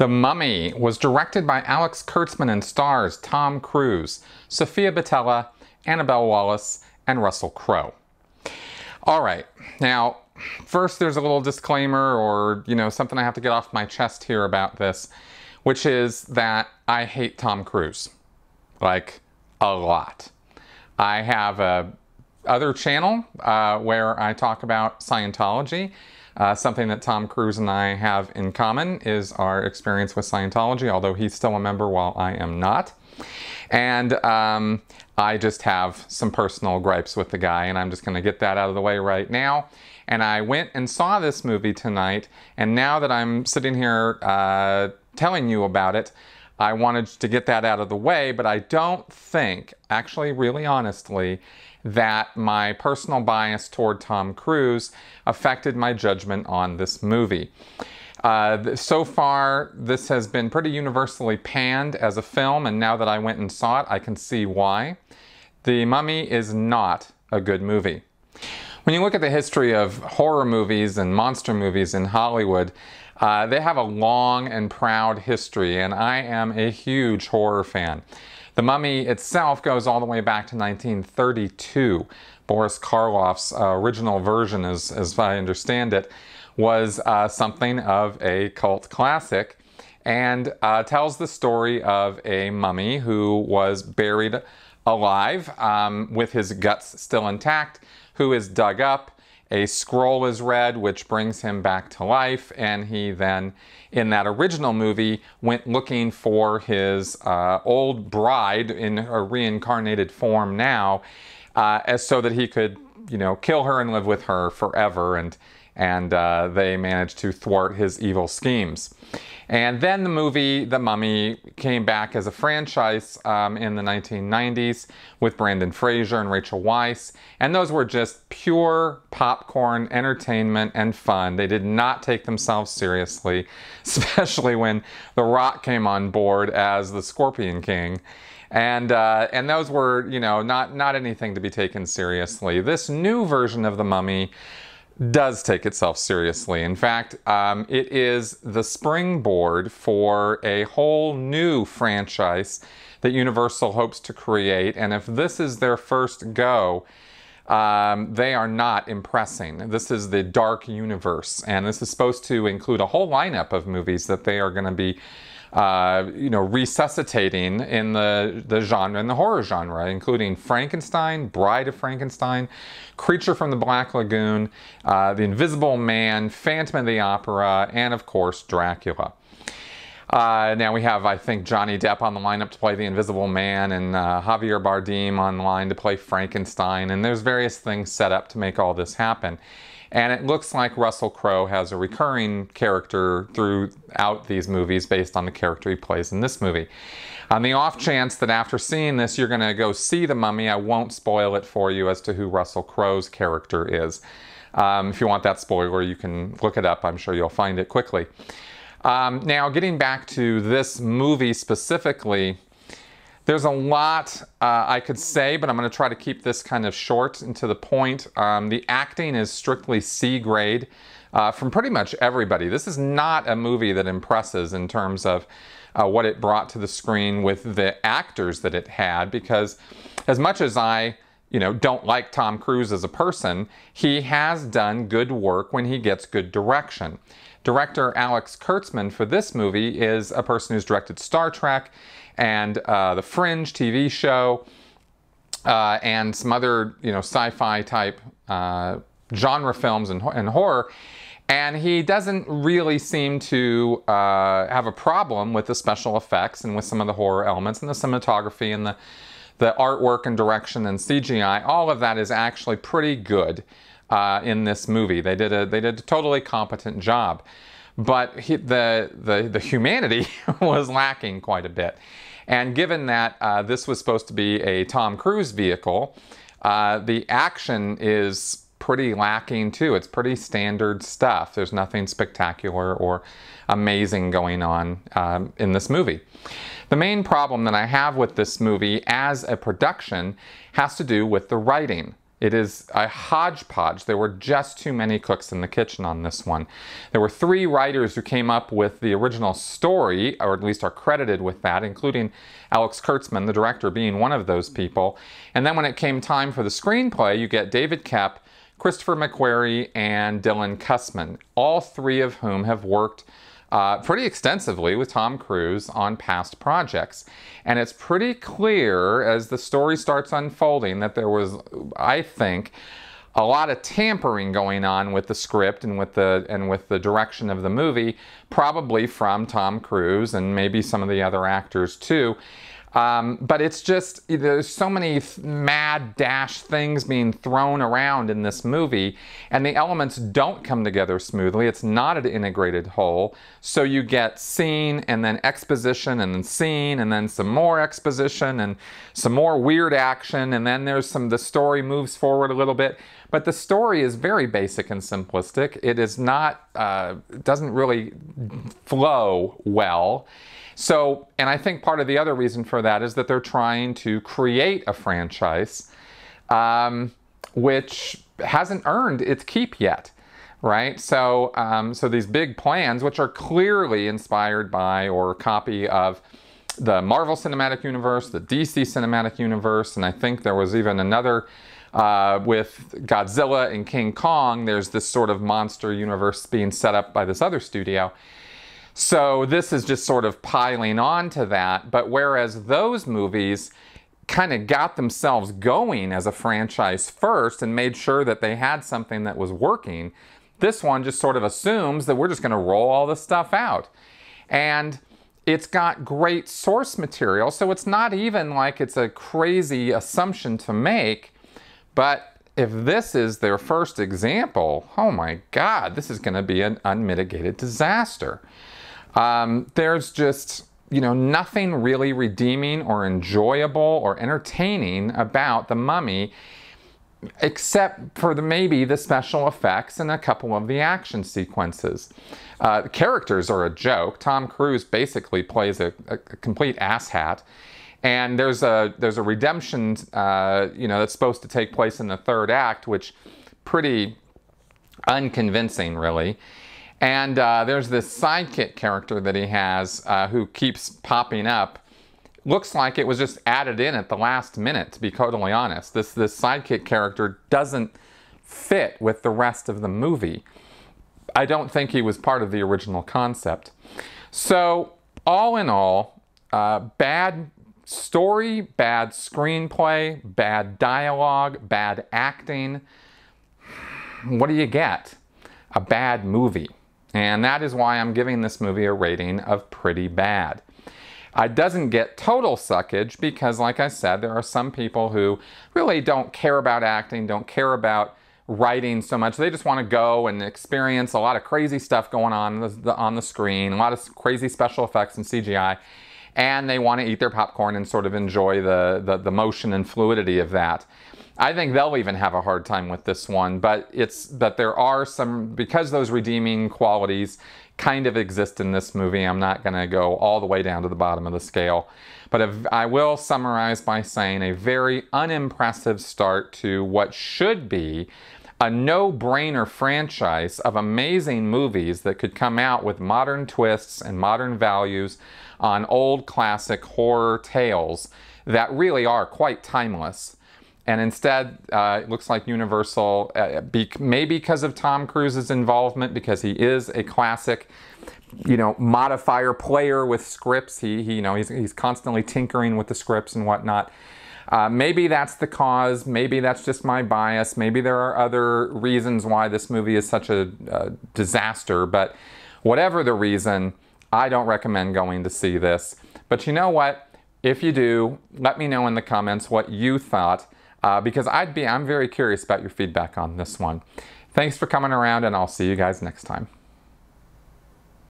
The Mummy was directed by Alex Kurtzman and stars Tom Cruise, Sofia Boutella, Annabelle Wallis, and Russell Crowe. All right, now, first there's a little disclaimer or, something I have to get off my chest here about this, which is that I hate Tom Cruise. Like, a lot. I have a other channel where I talk about Scientology. Something that Tom Cruise and I have in common is our experience with Scientology, although he's still a member while I am not. And I just have some personal gripes with the guy, and I'm just going to get that out of the way right now. And I went and saw this movie tonight, and now that I'm sitting here telling you about it, I wanted to get that out of the way, but I don't think, actually really honestly, that my personal bias toward Tom Cruise affected my judgment on this movie. So far, this has been pretty universally panned as a film, and now that I went and saw it, I can see why. The Mummy is not a good movie. When you look at the history of horror movies and monster movies in Hollywood, they have a long and proud history, and I am a huge horror fan. The Mummy itself goes all the way back to 1932. Boris Karloff's original version, as I understand it, was something of a cult classic, and tells the story of a mummy who was buried alive with his guts still intact, who is dug up. A scroll is read, which brings him back to life, and he then, in that original movie, went looking for his old bride in a reincarnated form now, so that he could, kill her and live with her forever, and they managed to thwart his evil schemes. And then the movie The Mummy came back as a franchise in the 1990s with Brendan Fraser and Rachel Weisz, and those were just pure popcorn entertainment and fun. They did not take themselves seriously, especially when The Rock came on board as the Scorpion King. And those were, not anything to be taken seriously. This new version of The Mummy does take itself seriously. In fact, it is the springboard for a whole new franchise that Universal hopes to create, and if this is their first go, they are not impressing. This is the Dark Universe, and this is supposed to include a whole lineup of movies that they are going to be resuscitating in the genre, in the horror genre, including Frankenstein, Bride of Frankenstein, Creature from the Black Lagoon, The Invisible Man, Phantom of the Opera, and of course, Dracula. Now we have, I think, Johnny Depp on the lineup to play the Invisible Man, and Javier Bardem on the line to play Frankenstein, and there's various things set up to make all this happen. And it looks like Russell Crowe has a recurring character throughout these movies based on the character he plays in this movie. On the off chance that after seeing this you're going to go see The Mummy, I won't spoil it for you as to who Russell Crowe's character is. If you want that spoiler, you can look it up. I'm sure you'll find it quickly. Now, getting back to this movie specifically, there's a lot I could say, but I'm going to try to keep this kind of short and to the point. The acting is strictly C grade from pretty much everybody. This is not a movie that impresses in terms of what it brought to the screen with the actors that it had, because as much as I don't like Tom Cruise as a person, he has done good work when he gets good direction. Director Alex Kurtzman for this movie is a person who's directed Star Trek and The Fringe TV show, and some other, sci-fi type genre films and horror. And he doesn't really seem to have a problem with the special effects and with some of the horror elements and the cinematography and the artwork and direction and CGI. All of that is actually pretty good in this movie. They did a totally competent job. But the humanity was lacking quite a bit. And given that this was supposed to be a Tom Cruise vehicle, the action is pretty lacking too. It's pretty standard stuff. There's nothing spectacular or amazing going on in this movie. The main problem that I have with this movie as a production has to do with the writing. It is a hodgepodge. There were just too many cooks in the kitchen on this one. There were 3 writers who came up with the original story, or at least are credited with that, including Alex Kurtzman, the director, being one of those people. And then when it came time for the screenplay, you get David Koepp, Christopher McQuarrie, and Dylan Cussman, all 3 of whom have worked pretty extensively with Tom Cruise on past projects. And it's pretty clear as the story starts unfolding that there was, I think, a lot of tampering going on with the script and with the direction of the movie, probably from Tom Cruise and maybe some of the other actors too. But it's just, there's so many mad dash things being thrown around in this movie, and the elements don't come together smoothly. It's not an integrated whole. So you get scene and then exposition and then scene and then some more exposition and some more weird action, and then there's the story moves forward a little bit. But the story is very basic and simplistic. It is not, doesn't really flow well. So, and I think part of the other reason for that is that they're trying to create a franchise which hasn't earned its keep yet, right? So, so these big plans, which are clearly inspired by or a copy of the Marvel Cinematic Universe, the DC Cinematic Universe, and I think there was even another with Godzilla and King Kong. There's this sort of monster universe being set up by this other studio. So this is just sort of piling on to that, but whereas those movies kind of got themselves going as a franchise first and made sure that they had something that was working, this one just sort of assumes that we're just going to roll all this stuff out. And it's got great source material, so it's not even like it's a crazy assumption to make, but if this is their first example, oh my God, this is going to be an unmitigated disaster. There's just, nothing really redeeming or enjoyable or entertaining about The Mummy, except for maybe the special effects and a couple of the action sequences. The characters are a joke. Tom Cruise basically plays a complete asshat. And there's a redemption, that's supposed to take place in the 3rd act, which pretty unconvincing, really. And there's this sidekick character that he has who keeps popping up. Looks like it was just added in at the last minute, to be totally honest. This sidekick character doesn't fit with the rest of the movie. I don't think he was part of the original concept. So, all in all, bad story, bad screenplay, bad dialogue, bad acting. What do you get? A bad movie. And that is why I'm giving this movie a rating of pretty bad. It doesn't get total suckage because, like I said, there are some people who really don't care about acting, don't care about writing so much. They just want to go and experience a lot of crazy stuff going on the screen, a lot of crazy special effects and CGI, and they want to eat their popcorn and sort of enjoy the motion and fluidity of that. I think they'll even have a hard time with this one, but there are some, because those redeeming qualities kind of exist in this movie. I'm not going to go all the way down to the bottom of the scale, but I will summarize by saying a very unimpressive start to what should be a no-brainer franchise of amazing movies that could come out with modern twists and modern values on old classic horror tales that really are quite timeless. And instead, it looks like Universal, maybe because of Tom Cruise's involvement, because he is a classic, modifier player with scripts. He's constantly tinkering with the scripts and whatnot. Maybe that's the cause. Maybe that's just my bias. Maybe there are other reasons why this movie is such a disaster. But whatever the reason, I don't recommend going to see this. But you know what? If you do, let me know in the comments what you thought. Because I'm very curious about your feedback on this one. Thanks for coming around, and I'll see you guys next time.